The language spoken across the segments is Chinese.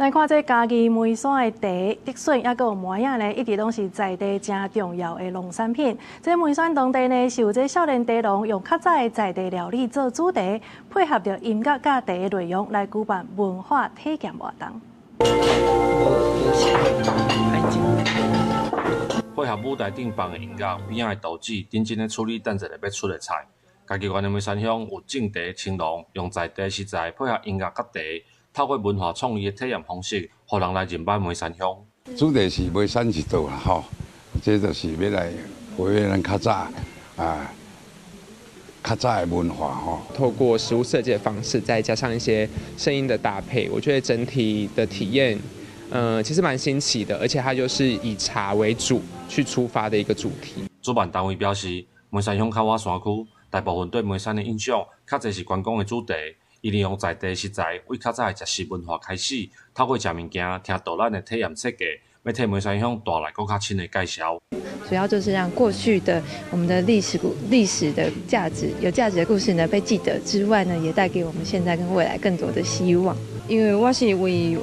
来看这家己梅山的茶、竹笋，也有梅仔呢，一直拢是在地真重要的农产品。这梅山当地呢，是有这少年茶农用较早的在地料理做主题，配合着音乐甲茶的内容来举办文化体验活动。配合舞台顶放的音乐，边仔的刀子认真咧处理等一下要出的菜。家己县的梅山乡有种茶、青农，用在地食材配合音乐甲茶。透过文化创意的体验方式，互人来认捌梅山乡。主题是梅山一道啦，吼，这就是要来回味咱较早较早的文化吼。透过食物设计的方式，再加上一些声音的搭配，我觉得整体的体验，其实蛮新奇的，而且它就是以茶为主去出发的一个主题。主办单位表示，梅山乡靠我山区，大部分对梅山的印象，较侪是观光的主题。伊利用在地食材，为较早的食食文化开始，透过食物件、听导览的体验设计，要替梅山乡带来更较深的介绍。主要就是让过去的我们的历史的价值、有价值的故事呢被记得之外呢，也带给我们现在跟未来更多的希望。因为我是为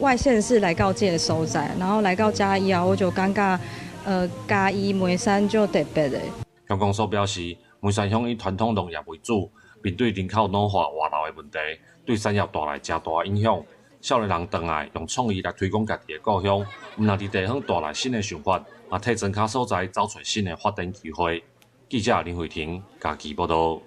外县市来到这个所在，然后来到嘉义啊，我就感觉嘉义梅山就特别的。乡公所表示，梅山乡以传统农业为主。面对人口老化、外流的问题，对产业带来真大影响。少年人回来用创意来推广家己的故乡，毋但伫地方带来新的想法，也替庄卡所在找出新的发展机会。记者林慧婷，家己报道。